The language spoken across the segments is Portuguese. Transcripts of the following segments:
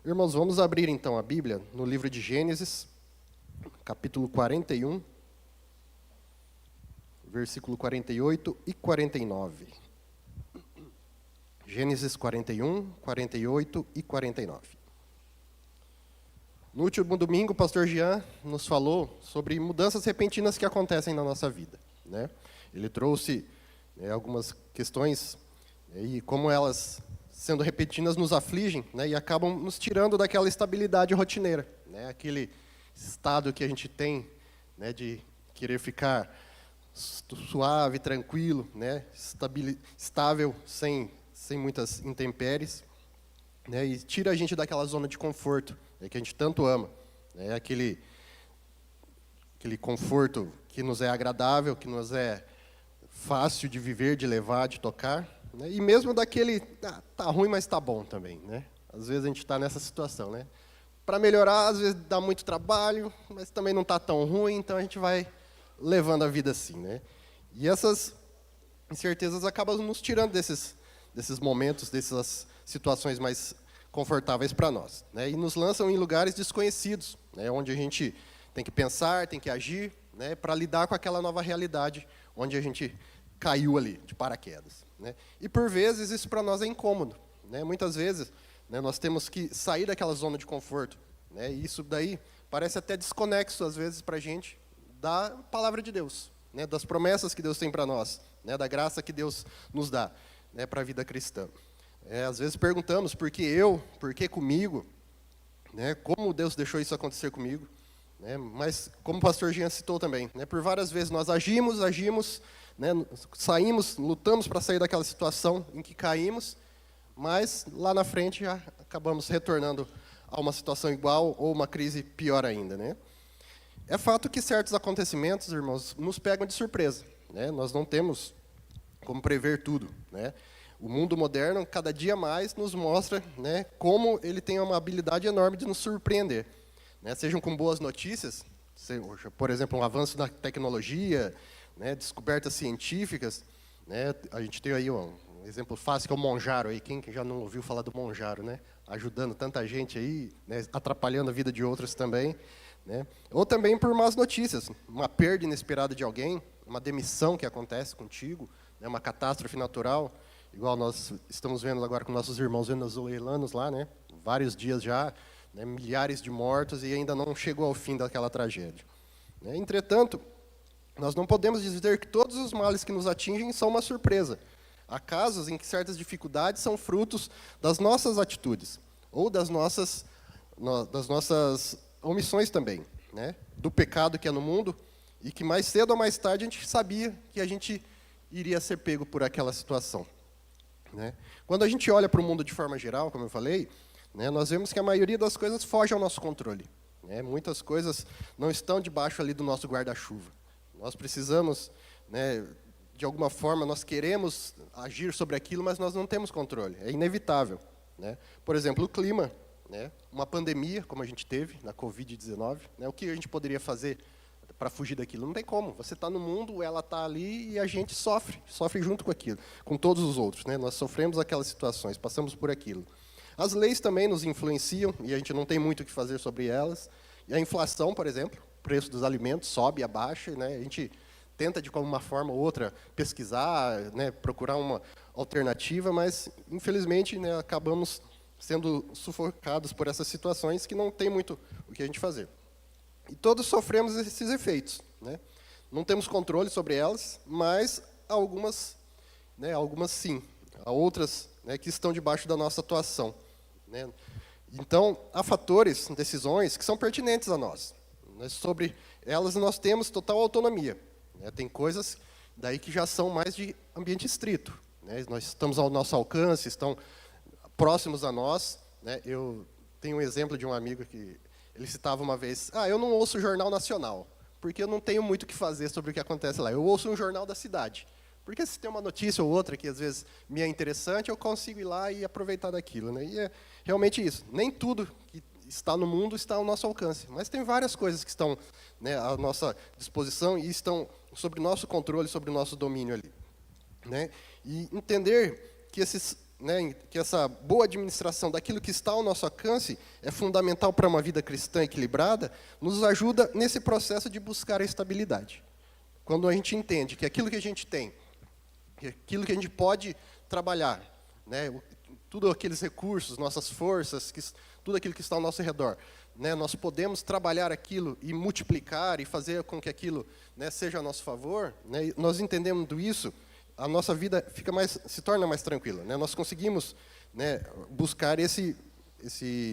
Irmãos, vamos abrir então a Bíblia no livro de Gênesis, capítulo 41, versículo 48 e 49. Gênesis 41, 48 e 49. No último domingo, o pastor Jean nos falou sobre mudanças repentinas que acontecem na nossa vida, né? Ele trouxe algumas questões e como elas, sendo repentinas, nos afligem, né, e acabam nos tirando daquela estabilidade rotineira, né, aquele estado que a gente tem, né, de querer ficar suave, tranquilo, né, estável, sem muitas intempéries, né, e tira a gente daquela zona de conforto, né, que a gente tanto ama, né, aquele conforto que nos é agradável, que nos é fácil de viver, de levar, de tocar, né, e mesmo daquele, tá ruim, mas tá bom também, né? Às vezes a gente está nessa situação, né? Para melhorar, às vezes dá muito trabalho, mas também não está tão ruim, então a gente vai levando a vida assim, né? E essas incertezas acabam nos tirando desses momentos, dessas situações mais confortáveis para nós, né? E nos lançam em lugares desconhecidos, né? Onde a gente tem que pensar, tem que agir, né? Para lidar com aquela nova realidade onde a gente caiu ali, de paraquedas, né? E por vezes isso para nós é incômodo, né? Muitas vezes, né, nós temos que sair daquela zona de conforto, né? E isso daí parece até desconexo às vezes para a gente da palavra de Deus, né? Das promessas que Deus tem para nós, né? Da graça que Deus nos dá, né? Para a vida cristã. Às vezes perguntamos por que eu, por que comigo, né? Como Deus deixou isso acontecer comigo, né? Mas como o pastor Jean citou também, né? Por várias vezes nós agimos, né, saímos, lutamos para sair daquela situação em que caímos, mas lá na frente já acabamos retornando a uma situação igual ou uma crise pior ainda, né? É fato que certos acontecimentos, irmãos, nos pegam de surpresa, né? Nós não temos como prever tudo, né? O mundo moderno, cada dia mais, nos mostra, né, como ele tem uma habilidade enorme de nos surpreender, né? Sejam com boas notícias, por exemplo, um avanço na tecnologia, né, descobertas científicas, né? A gente tem aí um exemplo fácil que é o Monjaro aí, quem já não ouviu falar do Monjaro, né? Ajudando tanta gente aí, né, atrapalhando a vida de outros também, né? Ou também por más notícias, uma perda inesperada de alguém, uma demissão que acontece contigo, né, uma catástrofe natural, igual nós estamos vendo agora com nossos irmãos venezuelanos lá, né? Vários dias já, né, milhares de mortos e ainda não chegou ao fim daquela tragédia, né? Entretanto, nós não podemos dizer que todos os males que nos atingem são uma surpresa. Há casos em que certas dificuldades são frutos das nossas atitudes, ou das nossas omissões também, né? Do pecado que é no mundo, e que mais cedo ou mais tarde a gente sabia que a gente iria ser pego por aquela situação, né? Quando a gente olha para o mundo de forma geral, como eu falei, né, nós vemos que a maioria das coisas foge ao nosso controle, né? Muitas coisas não estão debaixo ali do nosso guarda-chuva. Nós precisamos, né, de alguma forma, nós queremos agir sobre aquilo, mas nós não temos controle, é inevitável, né? Por exemplo, o clima, né, uma pandemia, como a gente teve na Covid-19, né, o que a gente poderia fazer para fugir daquilo? Não tem como, você está no mundo, ela está ali e a gente sofre junto com aquilo, com todos os outros, né? Nós sofremos aquelas situações, passamos por aquilo. As leis também nos influenciam e a gente não tem muito o que fazer sobre elas. E a inflação, por exemplo, o preço dos alimentos sobe, abaixa, né? A gente tenta, de uma forma ou outra, pesquisar, né, procurar uma alternativa, mas, infelizmente, né, acabamos sendo sufocados por essas situações que não tem muito o que a gente fazer. E todos sofremos esses efeitos, né? Não temos controle sobre elas, mas algumas, né, algumas sim, há outras, né, que estão debaixo da nossa atuação, né? Então, há fatores, decisões que são pertinentes a nós. Sobre elas nós temos total autonomia, né? Tem coisas daí que já são mais de ambiente estrito, né? Nós estamos ao nosso alcance, estão próximos a nós, né? Eu tenho um exemplo de um amigo que ele citava uma vez: eu não ouço o Jornal Nacional, porque eu não tenho muito o que fazer sobre o que acontece lá. Eu ouço um jornal da cidade, porque se tem uma notícia ou outra que às vezes me é interessante, eu consigo ir lá e aproveitar daquilo, né? E é realmente isso. Nem tudo que está no mundo está ao nosso alcance, mas tem várias coisas que estão, né, à nossa disposição e estão sob nosso controle, sobre o nosso domínio ali, né? E entender que esses, né, que essa boa administração daquilo que está ao nosso alcance é fundamental para uma vida cristã equilibrada, nos ajuda nesse processo de buscar a estabilidade. Quando a gente entende que aquilo que a gente tem, que aquilo que a gente pode trabalhar, né, tudo aqueles recursos, nossas forças, tudo aquilo que está ao nosso redor, né, nós podemos trabalhar aquilo e multiplicar e fazer com que aquilo, né, seja a nosso favor, né, nós entendendo isso, a nossa vida se torna mais tranquila, né? Nós conseguimos, né, buscar esse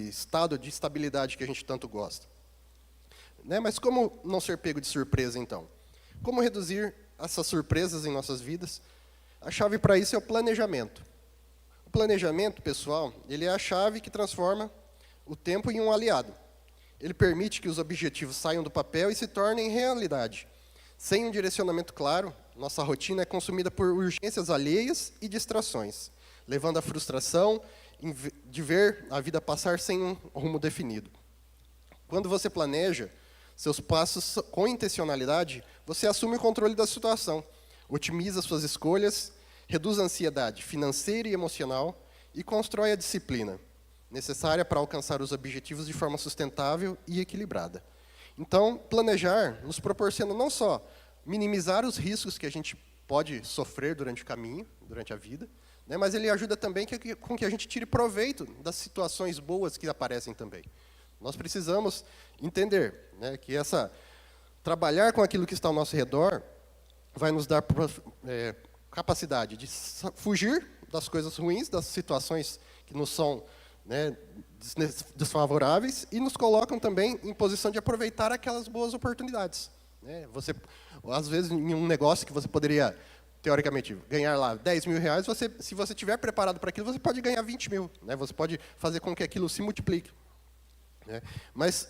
estado de estabilidade que a gente tanto gosta. Né? Mas como não ser pego de surpresa, então? Como reduzir essas surpresas em nossas vidas? A chave para isso é o planejamento. O planejamento, pessoal, ele é a chave que transforma o tempo em um aliado. Ele permite que os objetivos saiam do papel e se tornem realidade. Sem um direcionamento claro, nossa rotina é consumida por urgências alheias e distrações, levando à frustração de ver a vida passar sem um rumo definido. Quando você planeja seus passos com intencionalidade, você assume o controle da situação, otimiza suas escolhas, reduz a ansiedade financeira e emocional e constrói a disciplina necessária para alcançar os objetivos de forma sustentável e equilibrada. Então, planejar nos proporciona não só minimizar os riscos que a gente pode sofrer durante o caminho, durante a vida, né, mas ele ajuda também com que a gente tire proveito das situações boas que aparecem também. Nós precisamos entender, né, que trabalhar com aquilo que está ao nosso redor vai nos dar capacidade de fugir das coisas ruins, das situações que nos são, né, desfavoráveis e nos colocam também em posição de aproveitar aquelas boas oportunidades. Né? Você, às vezes, em um negócio que você poderia, teoricamente, ganhar lá 10 mil reais, se você estiver preparado para aquilo, você pode ganhar 20 mil. Né? Você pode fazer com que aquilo se multiplique. Né? Mas,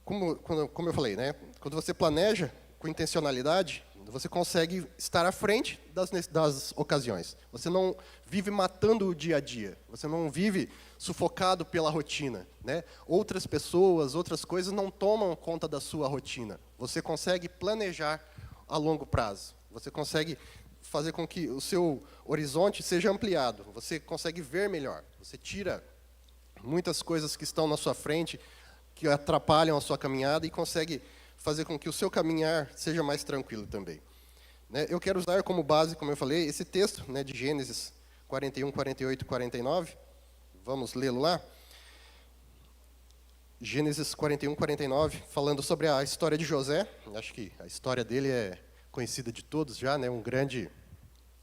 como eu falei, né? Quando você planeja com intencionalidade, você consegue estar à frente das ocasiões. Você não vive matando o dia a dia. Você não vive sufocado pela rotina. Né? Outras pessoas, outras coisas não tomam conta da sua rotina. Você consegue planejar a longo prazo. Você consegue fazer com que o seu horizonte seja ampliado. Você consegue ver melhor. Você tira muitas coisas que estão na sua frente, que atrapalham a sua caminhada e consegue fazer com que o seu caminhar seja mais tranquilo também. Né, eu quero usar como base, como eu falei, esse texto, né, de Gênesis 41, 48 e 49. Vamos lê-lo lá. Gênesis 41, 49, falando sobre a história de José. Acho que a história dele é conhecida de todos já, né, um grande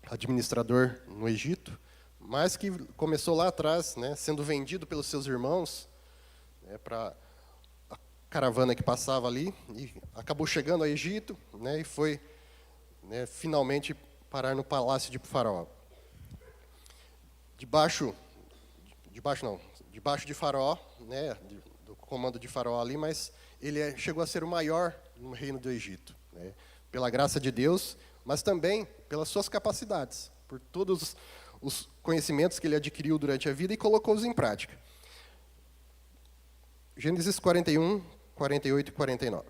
administrador no Egito, mas que começou lá atrás, né, sendo vendido pelos seus irmãos, né, para caravana que passava ali, e acabou chegando ao Egito, né, e foi, né, finalmente parar no palácio de Faraó. Debaixo de Faraó, né, do comando de Faraó ali, mas ele chegou a ser o maior no reino do Egito, né, pela graça de Deus, mas também pelas suas capacidades, por todos os conhecimentos que ele adquiriu durante a vida e colocou-os em prática. Gênesis 41, 48 e 49.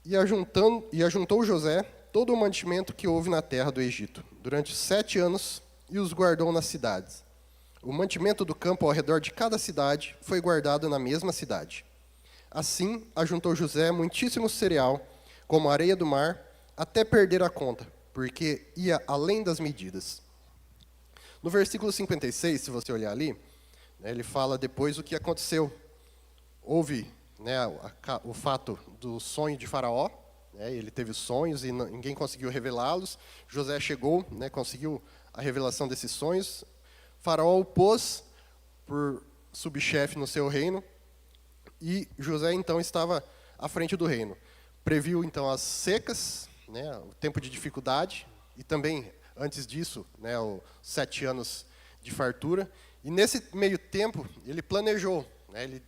E ajuntou José todo o mantimento que houve na terra do Egito, durante 7 anos, e os guardou nas cidades. O mantimento do campo ao redor de cada cidade foi guardado na mesma cidade. Assim, ajuntou José muitíssimo cereal, como a areia do mar, até perder a conta, porque ia além das medidas. No versículo 56, se você olhar ali, né, ele fala depois o que aconteceu. Houve, né, o fato do sonho de Faraó, né, ele teve sonhos e ninguém conseguiu revelá-los. José chegou, né, conseguiu a revelação desses sonhos. Faraó o pôs por subchefe no seu reino e José então estava à frente do reino. Previu então as secas, né, o tempo de dificuldade e também antes disso, né, os 7 anos de fartura. E nesse meio tempo ele planejou, né, ele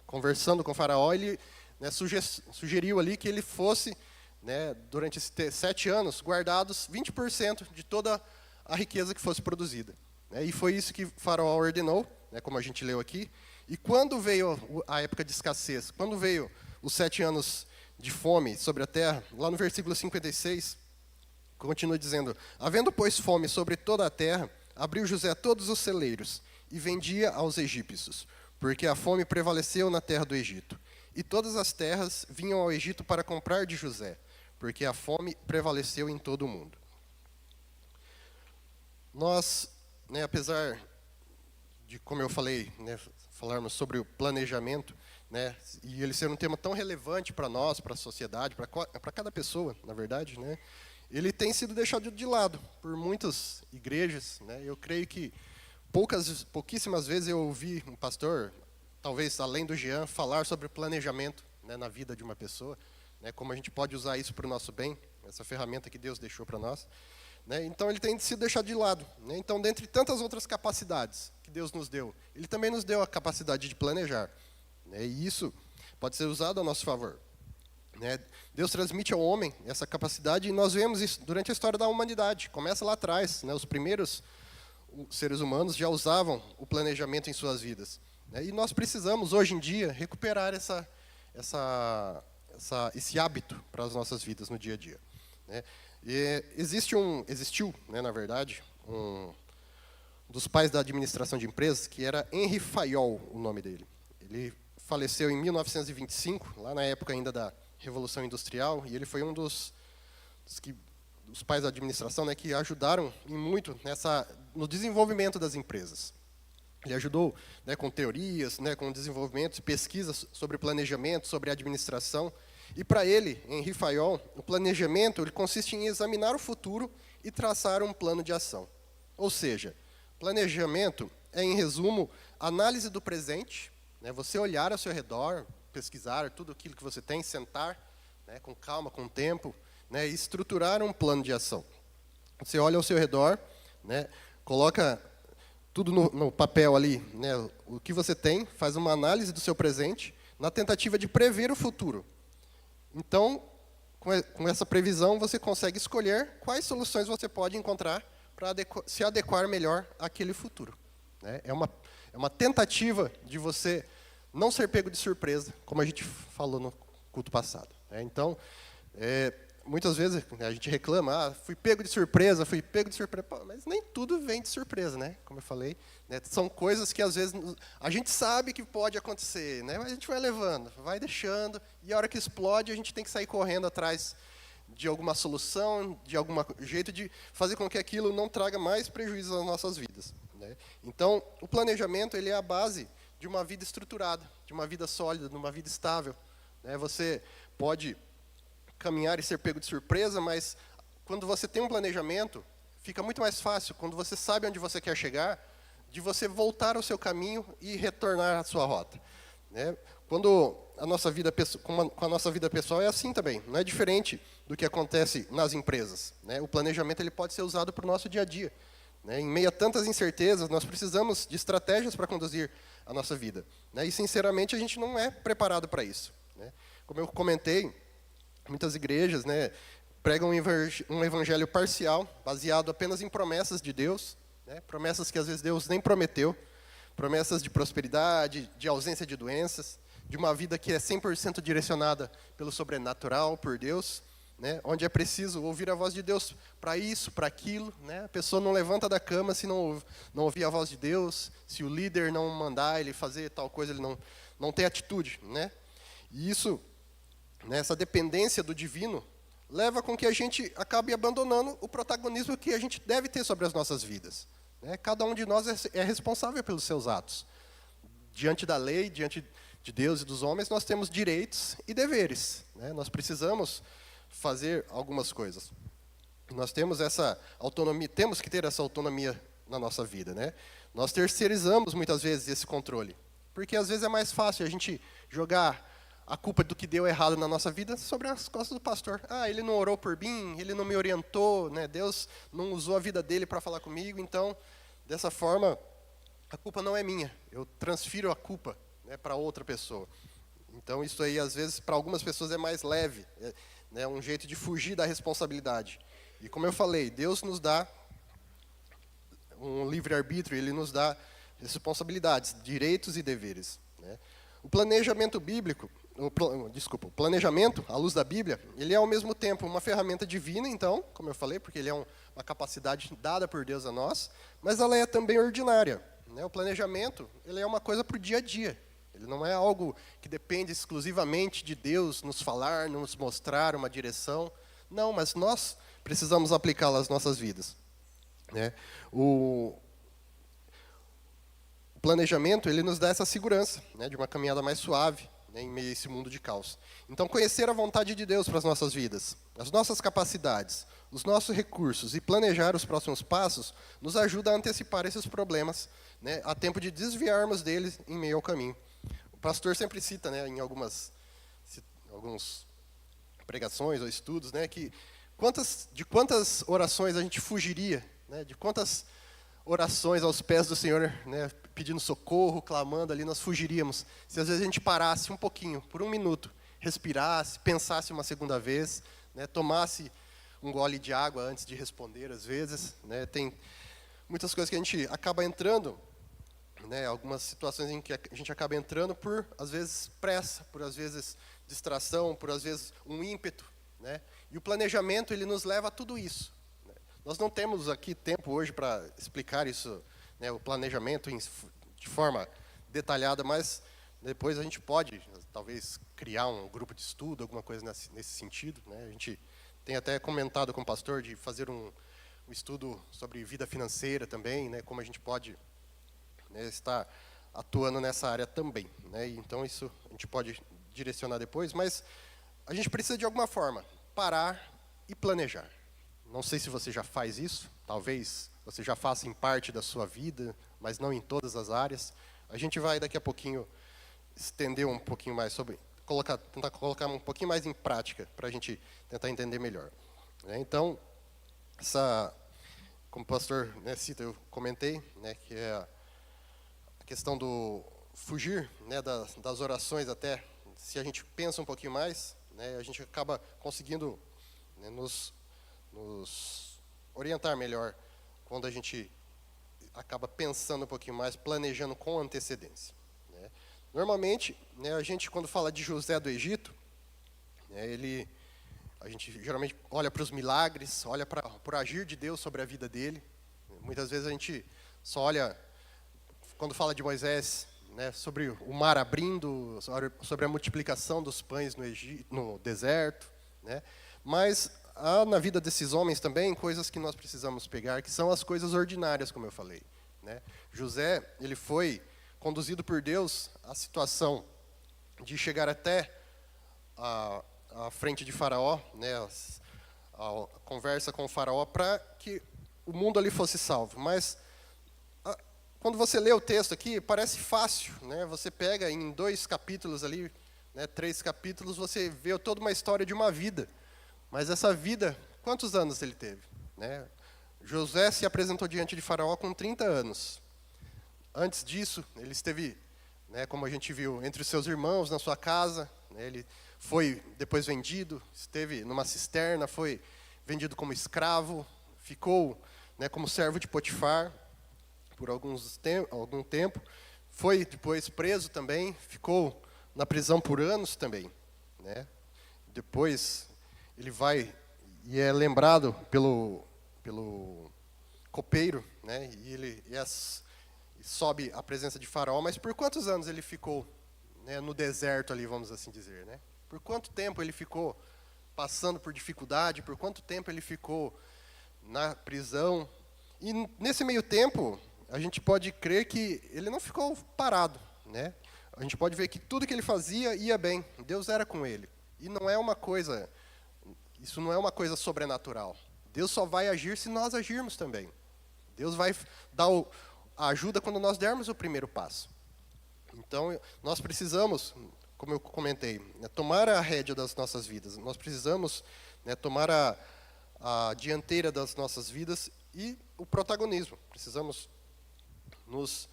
conversando com o Faraó, ele, né, sugeriu ali que ele fosse, né, durante esses 7 anos, guardados 20% de toda a riqueza que fosse produzida. Né, e foi isso que o Faraó ordenou, né, como a gente leu aqui. E quando veio a época de escassez, quando veio os 7 anos de fome sobre a terra, lá no versículo 56, continua dizendo: havendo, pois, fome sobre toda a terra, abriu José todos os celeiros e vendia aos egípcios, porque a fome prevaleceu na terra do Egito. E todas as terras vinham ao Egito para comprar de José, porque a fome prevaleceu em todo o mundo. Nós, apesar de, como eu falei, falarmos sobre o planejamento, e ele ser um tema tão relevante para nós, para a sociedade, para cada pessoa, na verdade, ele tem sido deixado de lado por muitas igrejas. Eu creio que pouquíssimas vezes eu ouvi um pastor, talvez além do Jean, falar sobre planejamento na vida de uma pessoa, como a gente pode usar isso para o nosso bem, essa ferramenta que Deus deixou para nós. Então, ele tem sido deixado de lado. Então, dentre tantas outras capacidades que Deus nos deu, Ele também nos deu a capacidade de planejar. E isso pode ser usado a nosso favor. Deus transmite ao homem essa capacidade, e nós vemos isso durante a história da humanidade. Começa lá atrás. Os primeiros seres humanos já usavam o planejamento em suas vidas. E nós precisamos, hoje em dia, recuperar esse hábito para as nossas vidas no dia a dia. E existiu, na verdade, um dos pais da administração de empresas, que era Henry Fayol, o nome dele. Ele faleceu em 1925, lá na época ainda da Revolução Industrial, e ele foi um dos pais da administração, que ajudaram muito no desenvolvimento das empresas. Ele ajudou com teorias, com desenvolvimento, pesquisas sobre planejamento, sobre administração. E para ele, Henry Fayol, o planejamento ele consiste em examinar o futuro e traçar um plano de ação. Ou seja, planejamento é, em resumo, análise do presente, você olhar ao seu redor, pesquisar tudo aquilo que você tem, sentar com calma, com tempo, e estruturar um plano de ação. Você olha ao seu redor, coloca tudo no papel ali, o que você tem, faz uma análise do seu presente, na tentativa de prever o futuro. Então, com essa previsão, você consegue escolher quais soluções você pode encontrar para se adequar melhor àquele futuro. É uma tentativa de você não ser pego de surpresa, como a gente falou no culto passado. Então, muitas vezes a gente reclama, fui pego de surpresa. Pô, mas nem tudo vem de surpresa, como eu falei. São coisas que às vezes a gente sabe que pode acontecer, mas a gente vai levando, vai deixando, e a hora que explode a gente tem que sair correndo atrás de alguma solução, de algum jeito de fazer com que aquilo não traga mais prejuízo às nossas vidas. Então, o planejamento ele é a base de uma vida estruturada, de uma vida sólida, de uma vida estável. Você pode caminhar e ser pego de surpresa, mas quando você tem um planejamento, fica muito mais fácil, quando você sabe onde você quer chegar, de você voltar ao seu caminho e retornar à sua rota. Quando com a nossa vida pessoal é assim também, não é diferente do que acontece nas empresas. O planejamento ele pode ser usado para o nosso dia a dia. Em meio a tantas incertezas, nós precisamos de estratégias para conduzir a nossa vida. E, sinceramente, a gente não é preparado para isso. Como eu comentei, muitas igrejas pregam um evangelho parcial, baseado apenas em promessas de Deus, promessas que às vezes Deus nem prometeu, promessas de prosperidade, de ausência de doenças, de uma vida que é 100% direcionada pelo sobrenatural, por Deus, onde é preciso ouvir a voz de Deus para isso, para aquilo. A pessoa não levanta da cama se não ouvir a voz de Deus, se o líder não mandar ele fazer tal coisa, ele não tem atitude. E isso, essa dependência do divino, leva com que a gente acabe abandonando o protagonismo que a gente deve ter sobre as nossas vidas. Cada um de nós é responsável pelos seus atos. Diante da lei, diante de Deus e dos homens, nós temos direitos e deveres. Nós precisamos fazer algumas coisas. Nós temos essa autonomia, temos que ter essa autonomia na nossa vida. Nós terceirizamos muitas vezes esse controle, porque às vezes é mais fácil a gente jogar a culpa do que deu errado na nossa vida sobre as costas do pastor. Ele não orou por mim, ele não me orientou, Deus não usou a vida dele para falar comigo, então, dessa forma, a culpa não é minha. Eu transfiro a culpa para outra pessoa. Então, isso aí, às vezes, para algumas pessoas é mais leve, um jeito de fugir da responsabilidade. E como eu falei, Deus nos dá um livre-arbítrio, Ele nos dá responsabilidades, direitos e deveres. O planejamento bíblico, o planejamento, à luz da Bíblia, ele é ao mesmo tempo uma ferramenta divina, então, como eu falei, porque ele é uma capacidade dada por Deus a nós, mas ela é também ordinária, né? O planejamento, ele é uma coisa para o dia a dia. Ele não é algo que depende exclusivamente de Deus nos falar, nos mostrar uma direção. Não, mas nós precisamos aplicá-la às nossas vidas, né? O planejamento, ele nos dá essa segurança, né, de uma caminhada mais suave, né, em meio a esse mundo de caos. Então, conhecer a vontade de Deus para as nossas vidas, as nossas capacidades, os nossos recursos e planejar os próximos passos nos ajuda a antecipar esses problemas, né, a tempo de desviarmos deles em meio ao caminho. O pastor sempre cita, né, em algumas pregações ou estudos, né, que de quantas orações a gente fugiria, né, de quantas orações aos pés do Senhor, né, pedindo socorro, clamando ali, nós fugiríamos. Se às vezes a gente parasse um pouquinho, por um minuto, respirasse, pensasse uma segunda vez, né, tomasse um gole de água antes de responder, às vezes, né, tem muitas coisas que a gente acaba entrando, né, algumas situações em que a gente acaba entrando por, às vezes, pressa, por, às vezes, distração, por, às vezes, um ímpeto, né, e o planejamento, ele nos leva a tudo isso. Nós não temos aqui tempo hoje para explicar isso, né, o planejamento de forma detalhada, mas depois a gente pode, talvez, criar um grupo de estudo, alguma coisa nesse sentido, né? A gente tem até comentado com o pastor de fazer um estudo sobre vida financeira também, né, como a gente pode, né, estar atuando nessa área também, né? E então isso a gente pode direcionar depois, mas a gente precisa, de alguma forma, parar e planejar. Não sei se você já faz isso, talvez você já faça em parte da sua vida, mas não em todas as áreas. A gente vai daqui a pouquinho estender um pouquinho mais sobre, tentar colocar um pouquinho mais em prática, para a gente tentar entender melhor, né? Então, como o pastor, né, cita, eu comentei, né, que é a questão do fugir, né, das orações até, se a gente pensa um pouquinho mais, né, a gente acaba conseguindo, né, nos orientar melhor quando a gente acaba pensando um pouquinho mais, planejando com antecedência, né? Normalmente, né, a gente, quando fala de José do Egito, né, a gente geralmente olha para os milagres, olha para o agir de Deus sobre a vida dele. Muitas vezes a gente só olha, quando fala de Moisés, né, sobre o mar abrindo, sobre a multiplicação dos pães no deserto, né? Mas há na vida desses homens também coisas que nós precisamos pegar, que são as coisas ordinárias, como eu falei, né? José, ele foi conduzido por Deus à situação de chegar até a frente de Faraó, né? A conversa com o Faraó para que o mundo ali fosse salvo. Mas quando você lê o texto aqui, parece fácil, né? Você pega em 2 capítulos ali, né, 3 capítulos, você vê toda uma história de uma vida. Mas essa vida, quantos anos ele teve, né? José se apresentou diante de Faraó com 30 anos. Antes disso, ele esteve, né, como a gente viu, entre os seus irmãos, na sua casa, né? Ele foi depois vendido, esteve numa cisterna, foi vendido como escravo, ficou, né, como servo de Potifar por algum tempo, foi depois preso também, ficou na prisão por anos também, né? Depois ele vai e é lembrado pelo copeiro, né? E ele sobe à presença de Faraó. Mas por quantos anos ele ficou, né, no deserto ali, vamos assim dizer, né? Por quanto tempo ele ficou passando por dificuldade? Por quanto tempo ele ficou na prisão? E nesse meio tempo, a gente pode crer que ele não ficou parado, né? A gente pode ver que tudo que ele fazia ia bem. Deus era com ele. E isso não é uma coisa sobrenatural. Deus só vai agir se nós agirmos também. Deus vai dar a ajuda quando nós dermos o primeiro passo. Então, nós precisamos, como eu comentei, né, tomar a rédea das nossas vidas. Nós precisamos, né, tomar a dianteira das nossas vidas e o protagonismo. Precisamos nos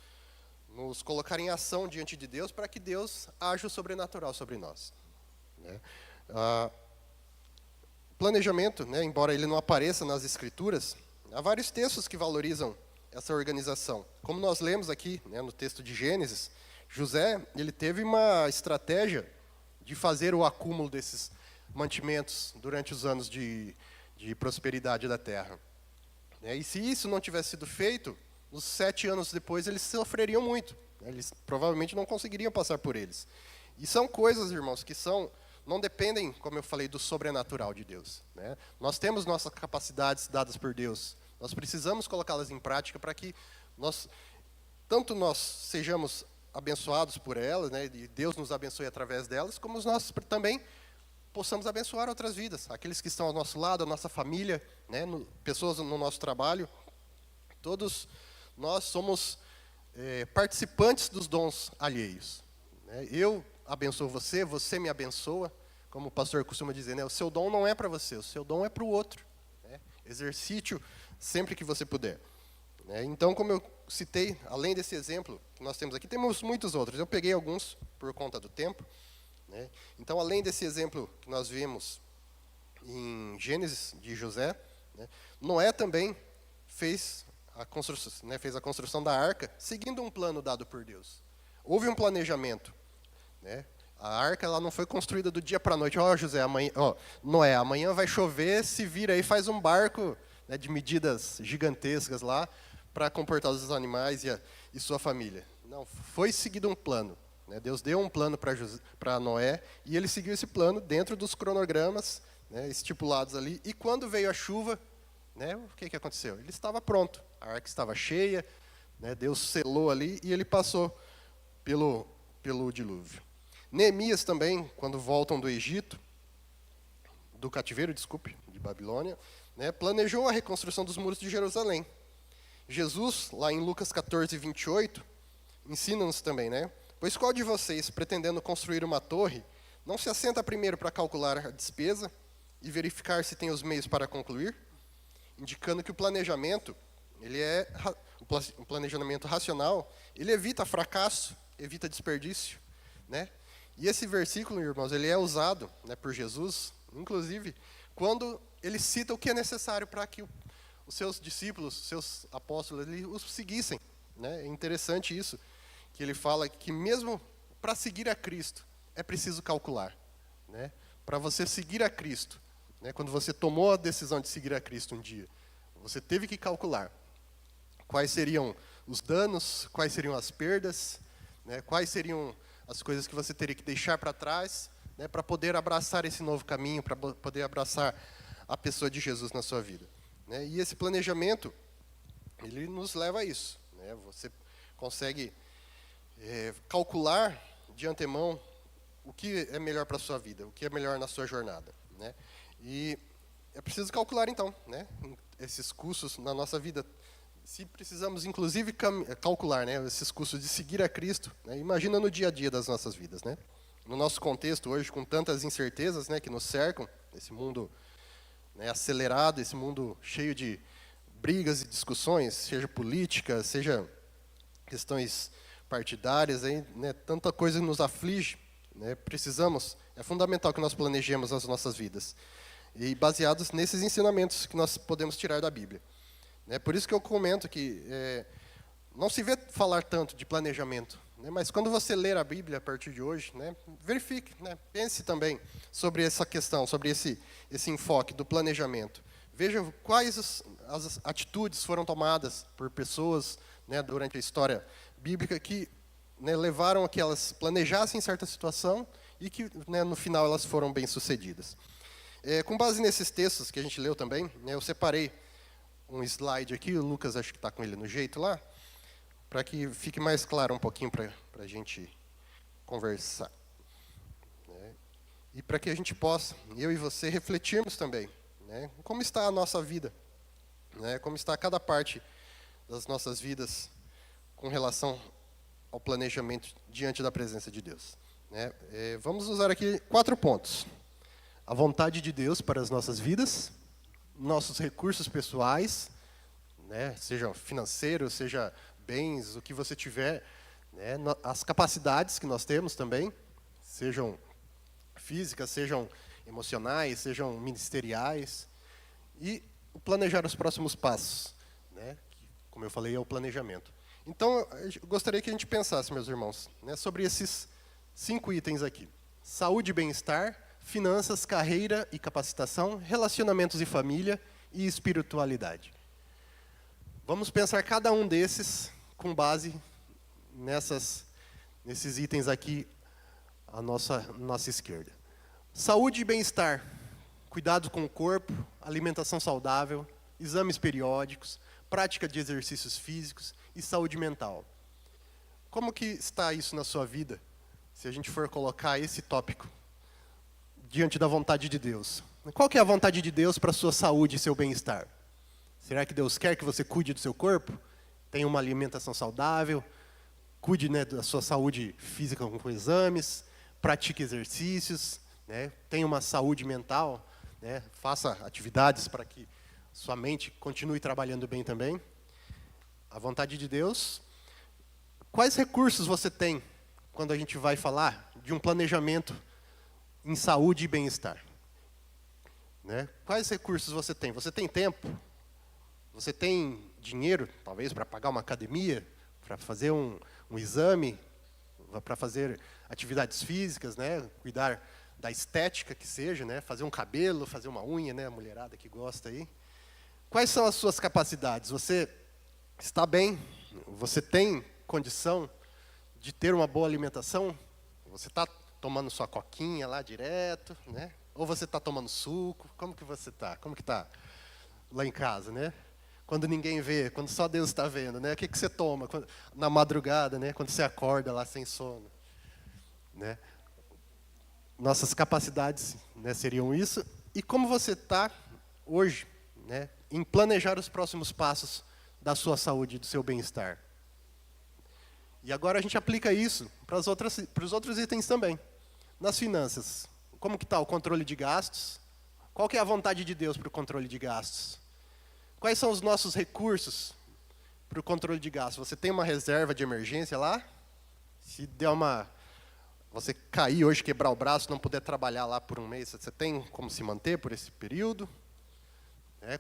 colocar em ação diante de Deus para que Deus haja o sobrenatural sobre nós, né? Planejamento, né, embora ele não apareça nas Escrituras, há vários textos que valorizam essa organização. Como nós lemos aqui, né, no texto de Gênesis, José, ele teve uma estratégia de fazer o acúmulo desses mantimentos durante os anos de prosperidade da terra. E se isso não tivesse sido feito, os 7 anos depois eles sofreriam muito. Eles provavelmente não conseguiriam passar por eles. E são coisas, irmãos, que não dependem, como eu falei, do sobrenatural de Deus. Nós temos nossas capacidades dadas por Deus. Nós precisamos colocá-las em prática para que tanto nós sejamos abençoados por elas, e Deus nos abençoe através delas, como nós também possamos abençoar outras vidas, aqueles que estão ao nosso lado, a nossa família, pessoas no nosso trabalho. Todos nós somos participantes dos dons alheios. Eu abençoo você, você me abençoa, como o pastor costuma dizer, o seu dom não é para você, o seu dom é para o outro. Exercite-o sempre que você puder. Então, como eu citei, além desse exemplo que nós temos aqui, temos muitos outros. Eu peguei alguns por conta do tempo. Então, além desse exemplo que nós vimos em Gênesis de José, Noé também fez a construção da arca, seguindo um plano dado por Deus. Houve um planejamento. A arca ela não foi construída do dia para a noite. Noé, amanhã vai chover, se vira aí, faz um barco de medidas gigantescas lá para comportar os animais e sua família. Não, foi seguido um plano. Deus deu um plano para Noé e ele seguiu esse plano dentro dos cronogramas estipulados ali. E quando veio a chuva, o que aconteceu? Ele estava pronto, a arca estava cheia, Deus selou ali e ele passou pelo dilúvio. Neemias também, quando voltam do Egito, do cativeiro, de Babilônia, planejou a reconstrução dos muros de Jerusalém. Jesus, lá em Lucas 14, 28, ensina-nos também, Pois qual de vocês, pretendendo construir uma torre, não se assenta primeiro para calcular a despesa e verificar se tem os meios para concluir? Indicando que o planejamento, o planejamento racional, ele evita fracasso, evita desperdício. E esse versículo, irmãos, ele é usado por Jesus, inclusive, quando ele cita o que é necessário para que os seus discípulos, os seus apóstolos, os seguissem. É interessante isso, que ele fala que mesmo para seguir a Cristo, é preciso calcular. Para você seguir a Cristo, quando você tomou a decisão de seguir a Cristo um dia, você teve que calcular quais seriam os danos, quais seriam as perdas, quais seriam as coisas que você teria que deixar para trás, para poder abraçar esse novo caminho, para poder abraçar a pessoa de Jesus na sua vida. E esse planejamento, ele nos leva a isso. Você consegue calcular de antemão o que é melhor para a sua vida, o que é melhor na sua jornada. E é preciso calcular, então, esses custos na nossa vida. Se precisamos, inclusive, calcular esses custos de seguir a Cristo, imagina no dia a dia das nossas vidas. No nosso contexto hoje, com tantas incertezas que nos cercam, esse mundo acelerado, esse mundo cheio de brigas e discussões, seja política, seja questões partidárias, tanta coisa nos aflige. É fundamental que nós planejemos as nossas vidas, e baseados nesses ensinamentos que nós podemos tirar da Bíblia. Por isso que eu comento que não se vê falar tanto de planejamento, mas quando você ler a Bíblia a partir de hoje, verifique, pense também sobre essa questão, sobre esse enfoque do planejamento. Veja quais as atitudes foram tomadas por pessoas durante a história bíblica que levaram a que elas planejassem certa situação e que no final elas foram bem-sucedidas. Com base nesses textos que a gente leu também, eu separei um slide aqui, o Lucas acho que está com ele no jeito lá, para que fique mais claro um pouquinho para a gente conversar. E para que a gente possa, eu e você, refletirmos também, como está a nossa vida, como está cada parte das nossas vidas com relação ao planejamento diante da presença de Deus. Vamos usar aqui 4 pontos. A vontade de Deus para as nossas vidas, nossos recursos pessoais, seja financeiro, seja bens, o que você tiver, as capacidades que nós temos também, sejam físicas, sejam emocionais, sejam ministeriais, e o planejar os próximos passos, que, como eu falei, é o planejamento. Então, eu gostaria que a gente pensasse, meus irmãos, sobre esses 5 itens aqui. saúde e bem-estar, finanças, carreira e capacitação, relacionamentos e família e espiritualidade. Vamos pensar cada um desses com base nesses itens aqui à nossa esquerda. Saúde e bem-estar, cuidado com o corpo, alimentação saudável, exames periódicos, prática de exercícios físicos e saúde mental. Como que está isso na sua vida, se a gente for colocar esse tópico diante da vontade de Deus? Qual que é a vontade de Deus para a sua saúde e seu bem-estar? Será que Deus quer que você cuide do seu corpo? Tenha uma alimentação saudável, cuide, né, da sua saúde física com exames, pratique exercícios, né, tenha uma saúde mental, né, faça atividades para que sua mente continue trabalhando bem também. A vontade de Deus. Quais recursos você tem quando a gente vai falar de um planejamento em saúde e bem-estar? Né? Quais recursos você tem? Você tem tempo? Você tem dinheiro, talvez, para pagar uma academia, para fazer um exame, para fazer atividades físicas, né? Cuidar da estética que seja, né? Fazer um cabelo, fazer uma unha, né? A mulherada que gosta aí. Quais são as suas capacidades? Você está bem? Você tem condição de ter uma boa alimentação? Você está tomando sua coquinha lá direto, né? Ou você está tomando suco? Como que você está? Como que está lá em casa, né? Quando ninguém vê, quando só Deus está vendo, né? O que você toma na madrugada, né? Quando você acorda lá sem sono, né? Nossas capacidades, né, seriam isso. E como você está hoje, né, em planejar os próximos passos da sua saúde e do seu bem-estar? E agora a gente aplica isso para os outros itens também. Nas finanças, como que está o controle de gastos? Qual que é a vontade de Deus para o controle de gastos? Quais são os nossos recursos para o controle de gastos? Você tem uma reserva de emergência lá? Se der você cair hoje, quebrar o braço, não puder trabalhar lá por um mês, você tem como se manter por esse período?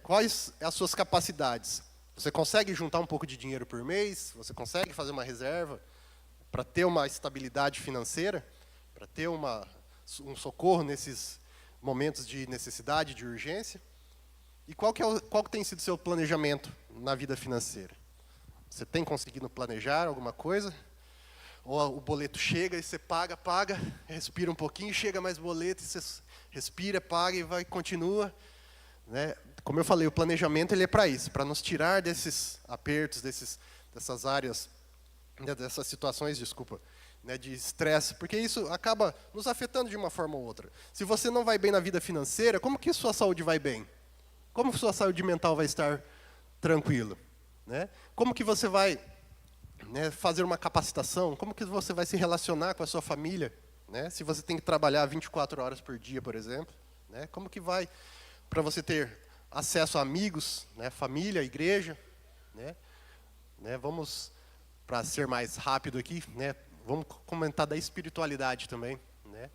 Quais as suas capacidades? Você consegue juntar um pouco de dinheiro por mês? Você consegue fazer uma reserva para ter uma estabilidade financeira? Para ter um socorro nesses momentos de necessidade, de urgência? E qual que tem sido o seu planejamento na vida financeira? Você tem conseguido planejar alguma coisa? Ou o boleto chega e você paga, respira um pouquinho, chega mais boleto, e você respira, paga e continua. Né? Como eu falei, o planejamento ele é para isso, para nos tirar desses apertos, dessas áreas, né, dessas situações, né, de estresse, porque isso acaba nos afetando de uma forma ou outra. Se você não vai bem na vida financeira, como que sua saúde vai bem? Como sua saúde mental vai estar tranquila? Né? Como que você vai, né, fazer uma capacitação? Como que você vai se relacionar com a sua família? Né? Se você tem que trabalhar 24 horas por dia, por exemplo. Né? Como que vai para você ter acesso a amigos, né, família, igreja? Né? Vamos, para ser mais rápido aqui, né, vamos comentar da espiritualidade também. Né?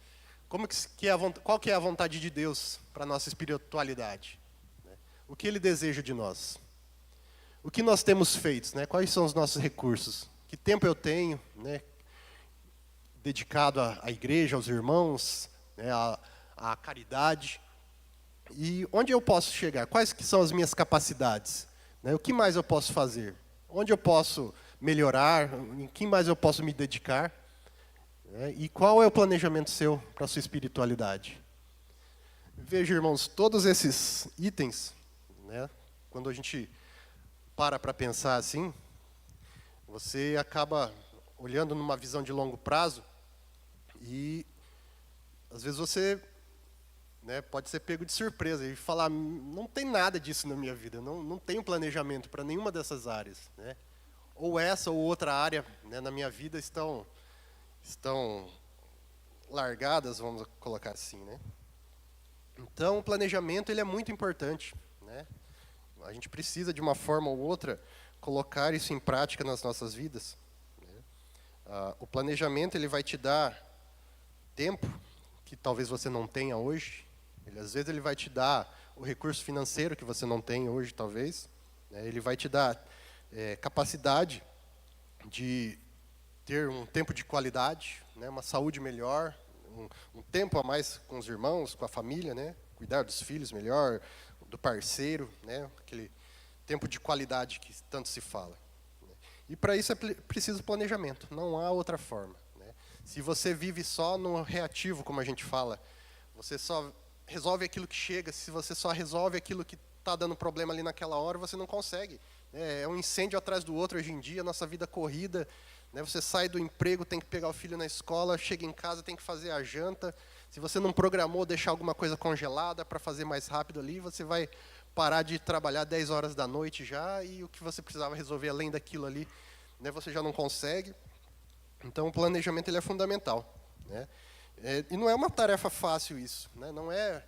Qual que é a vontade de Deus para a nossa espiritualidade? O que Ele deseja de nós? O que nós temos feito? Né? Quais são os nossos recursos? Que tempo eu tenho, né, dedicado à igreja, aos irmãos, né, à caridade? E onde eu posso chegar? Quais que são as minhas capacidades? Né? O que mais eu posso fazer? Onde eu posso melhorar? Em que mais eu posso me dedicar? Né? E qual é o planejamento seu para a sua espiritualidade? Veja, irmãos, todos esses itens, né, quando a gente para pensar assim, você acaba olhando numa visão de longo prazo e, às vezes, você, né, pode ser pego de surpresa e falar, não tem nada disso na minha vida, não tenho planejamento para nenhuma dessas áreas. Né? Ou essa ou outra área, né, na minha vida estão largadas, vamos colocar assim. Né? Então, o planejamento ele é muito importante. Né? A gente precisa, de uma forma ou outra, colocar isso em prática nas nossas vidas. Né? O planejamento ele vai te dar tempo que talvez você não tenha hoje. Às vezes ele vai te dar o recurso financeiro que você não tem hoje, talvez. Né? Ele vai te dar capacidade de ter um tempo de qualidade, né? Uma saúde melhor, um tempo a mais com os irmãos, com a família, né? Cuidar dos filhos melhor, do parceiro, né? Aquele tempo de qualidade que tanto se fala. E para isso é preciso planejamento, não há outra forma, né? Se você vive só no reativo, como a gente fala, você só resolve aquilo que chega, se você só resolve aquilo que está dando problema ali naquela hora, você não consegue. É um incêndio atrás do outro hoje em dia, nossa vida corrida, né? Você sai do emprego, tem que pegar o filho na escola, chega em casa, tem que fazer a janta. Se você não programou deixar alguma coisa congelada para fazer mais rápido ali, você vai parar de trabalhar 10 horas da noite já, e o que você precisava resolver além daquilo ali, né, você já não consegue. Então, o planejamento ele é fundamental, né? E não é uma tarefa fácil isso, né? Não é,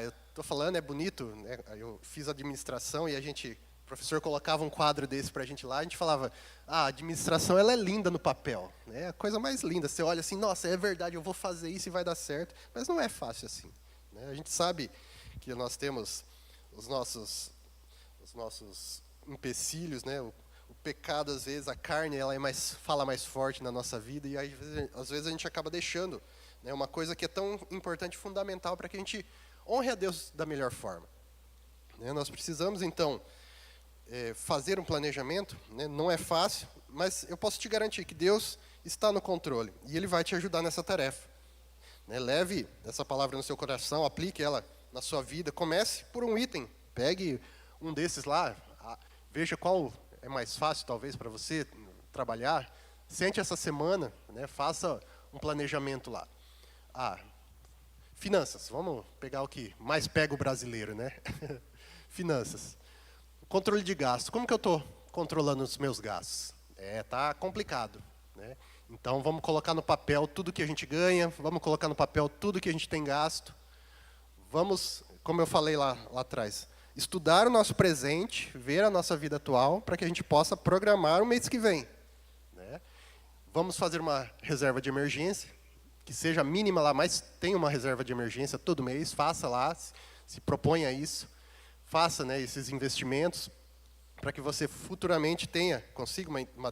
eu estou falando, é bonito, né? Eu fiz administração e o professor colocava um quadro desse para a gente lá, a gente falava, a administração ela é linda no papel, né? É a coisa mais linda, você olha assim, nossa, é verdade, eu vou fazer isso e vai dar certo, mas não é fácil assim, né? A gente sabe que nós temos os nossos empecilhos, né? O pecado, às vezes, a carne, ela fala mais forte na nossa vida, e aí, às vezes a gente acaba deixando, né, uma coisa que é tão importante, fundamental, para que a gente honre a Deus da melhor forma, né? Nós precisamos, então, fazer um planejamento, né? Não é fácil, mas eu posso te garantir que Deus está no controle, e Ele vai te ajudar nessa tarefa, né? Leve essa palavra no seu coração, aplique ela na sua vida, comece por um item, pegue um desses lá, veja qual é mais fácil, talvez, para você trabalhar, sente essa semana, né, faça um planejamento lá. Finanças, vamos pegar o que mais pega o brasileiro, né? Finanças. Controle de gasto, como que eu estou controlando os meus gastos? Tá complicado, né? Então, vamos colocar no papel tudo que a gente ganha, vamos colocar no papel tudo que a gente tem gasto. Vamos, como eu falei lá atrás, estudar o nosso presente, ver a nossa vida atual, para que a gente possa programar o mês que vem, né? Vamos fazer uma reserva de emergência, que seja mínima lá, mas tenha uma reserva de emergência todo mês, faça lá, se proponha isso, faça, né, esses investimentos, para que você futuramente consiga uma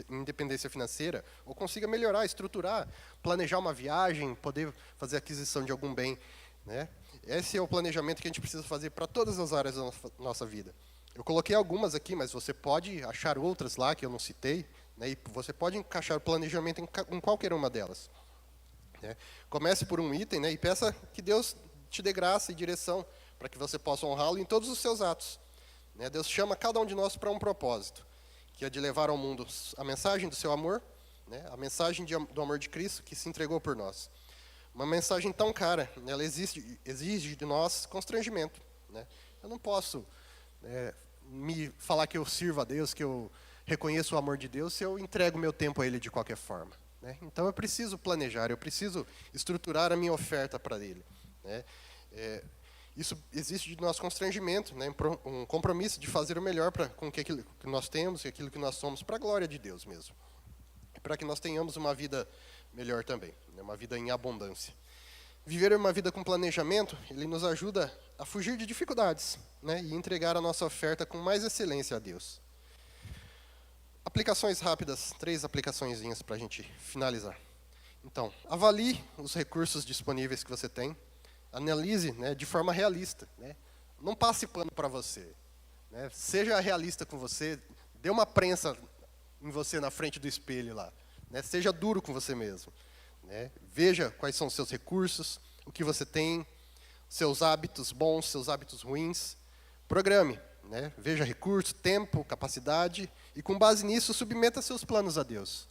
independência financeira, ou consiga melhorar, estruturar, planejar uma viagem, poder fazer aquisição de algum bem, né? Esse é o planejamento que a gente precisa fazer para todas as áreas da nossa vida. Eu coloquei algumas aqui, mas você pode achar outras lá que eu não citei, né? E você pode encaixar o planejamento em qualquer uma delas, né? Comece por um item, né? E peça que Deus te dê graça e direção para que você possa honrá-lo em todos os seus atos, né? Deus chama cada um de nós para um propósito, que é de levar ao mundo a mensagem do seu amor, né? A mensagem do amor de Cristo que se entregou por nós. Uma mensagem tão cara, ela exige de nós constrangimento, né? Eu não posso me falar que eu sirvo a Deus, que eu reconheço o amor de Deus, se eu entrego meu tempo a Ele de qualquer forma, né? Então eu preciso planejar, eu preciso estruturar a minha oferta para Ele, né? Isso existe de nós constrangimento, né? Um compromisso de fazer o melhor com aquilo que nós temos e aquilo que nós somos, para a glória de Deus mesmo, para que nós tenhamos uma vida melhor também, né? Uma vida em abundância. Viver uma vida com planejamento, ele nos ajuda a fugir de dificuldades, né? E entregar a nossa oferta com mais excelência a Deus. Aplicações rápidas, 3 aplicaçõezinhas para a gente finalizar. Então, avalie os recursos disponíveis que você tem, analise, né, de forma realista, né? Não passe pano para você, né? Seja realista com você, dê uma prensa em você na frente do espelho lá, né? Seja duro com você mesmo, né? Veja quais são os seus recursos, o que você tem, seus hábitos bons, seus hábitos ruins. Programe, né? Veja recurso, tempo, capacidade, e com base nisso, submeta seus planos a Deus.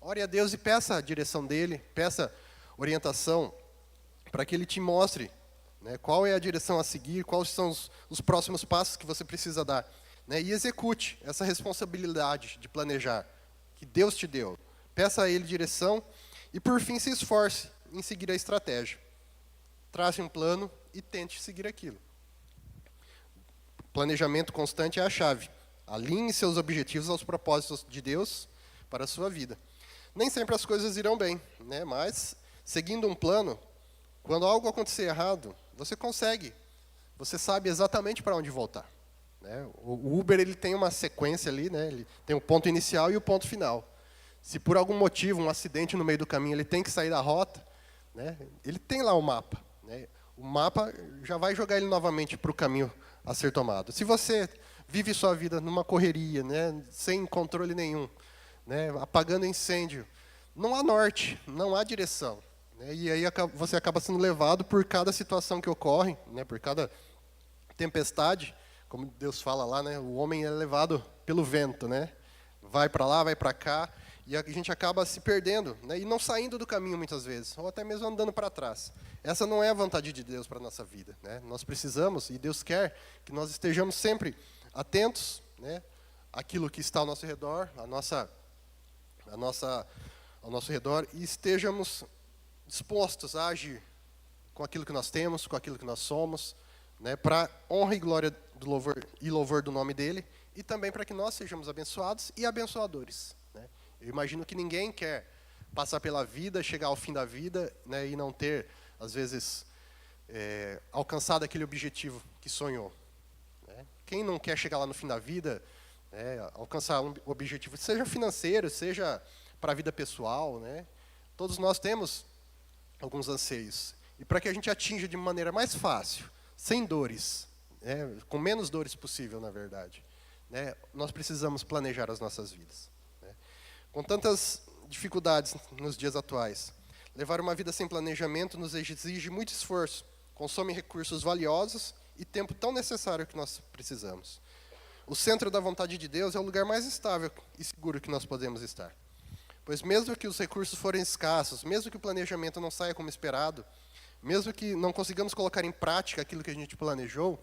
Ore a Deus e peça a direção dEle, peça orientação, para que Ele te mostre, né, qual é a direção a seguir, quais são os próximos passos que você precisa dar, né? E execute essa responsabilidade de planejar, que Deus te deu. Peça a Ele direção e, por fim, se esforce em seguir a estratégia. Trace um plano e tente seguir aquilo. Planejamento constante é a chave. Alinhe seus objetivos aos propósitos de Deus para a sua vida. Nem sempre as coisas irão bem, né? Mas, seguindo um plano, quando algo acontecer errado, você consegue. Você sabe exatamente para onde voltar, né? O Uber ele tem uma sequência ali, né? Ele tem o ponto inicial e o ponto final. Se por algum motivo, um acidente no meio do caminho, ele tem que sair da rota, né? Ele tem lá o mapa, né? O mapa já vai jogar ele novamente para o caminho a ser tomado. Se você vive sua vida numa correria, né, sem controle nenhum, né, apagando incêndio, não há norte, não há direção, né? E aí você acaba sendo levado por cada situação que ocorre, né, por cada tempestade, como Deus fala lá, né, o homem é levado pelo vento, né? Vai para lá, vai para cá, e a gente acaba se perdendo, né, e não saindo do caminho muitas vezes, ou até mesmo andando para trás. Essa não é a vontade de Deus para a nossa vida, né? Nós precisamos, e Deus quer, que nós estejamos sempre atentos, né, àquilo que está ao nosso redor, ao nosso redor, e estejamos dispostos a agir com aquilo que nós temos, com aquilo que nós somos, né, para honra e glória do louvor do nome dele, e também para que nós sejamos abençoados e abençoadores, né? Eu imagino que ninguém quer passar pela vida, chegar ao fim da vida, né, e não ter, às vezes, alcançado aquele objetivo que sonhou, né? Quem não quer chegar lá no fim da vida, alcançar um objetivo, seja financeiro, seja para a vida pessoal, né? Todos nós temos alguns anseios. E para que a gente atinja de maneira mais fácil, sem dores, né, com menos dores possível, na verdade, né, nós precisamos planejar as nossas vidas, né? Com tantas dificuldades nos dias atuais, levar uma vida sem planejamento nos exige muito esforço, consome recursos valiosos e tempo tão necessário que nós precisamos. O centro da vontade de Deus é o lugar mais estável e seguro que nós podemos estar. Pois mesmo que os recursos forem escassos, mesmo que o planejamento não saia como esperado, mesmo que não consigamos colocar em prática aquilo que a gente planejou,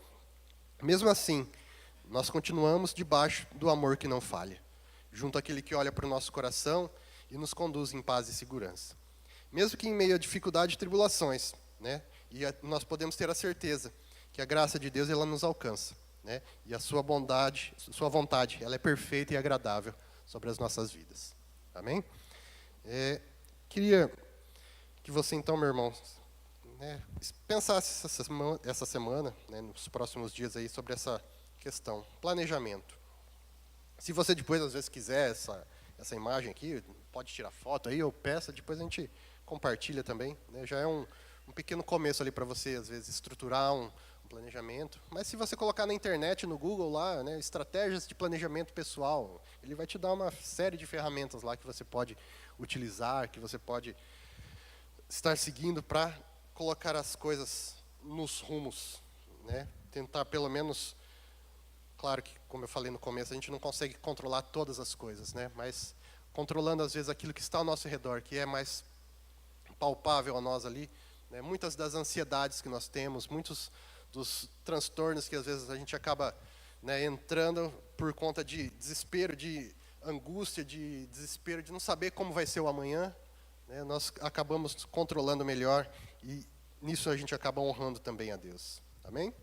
mesmo assim, nós continuamos debaixo do amor que não falha, junto àquele que olha para o nosso coração e nos conduz em paz e segurança. Mesmo que em meio a dificuldade e tribulações, né, nós podemos ter a certeza que a graça de Deus ela nos alcança, né, e a sua bondade, sua vontade, ela é perfeita e agradável sobre as nossas vidas. Amém? Queria que você, então, meu irmão, né, pensasse essa semana, né, nos próximos dias aí, sobre essa questão, planejamento. Se você depois, às vezes, quiser essa imagem aqui, pode tirar foto aí, ou peça, depois a gente compartilha também, né, já é um pequeno começo ali para você, às vezes, estruturar um planejamento. Mas se você colocar na internet, no Google lá, né, estratégias de planejamento pessoal, ele vai te dar uma série de ferramentas lá que você pode utilizar, que você pode estar seguindo para colocar as coisas nos rumos, né? Tentar pelo menos, claro que, como eu falei no começo, a gente não consegue controlar todas as coisas, né? Mas controlando às vezes aquilo que está ao nosso redor, que é mais palpável a nós ali, né? Muitas das ansiedades que nós temos, muitos dos transtornos que às vezes a gente acaba, né, entrando por conta de desespero, de angústia, de desespero, de não saber como vai ser o amanhã, né, nós acabamos controlando melhor e nisso a gente acaba honrando também a Deus. Amém?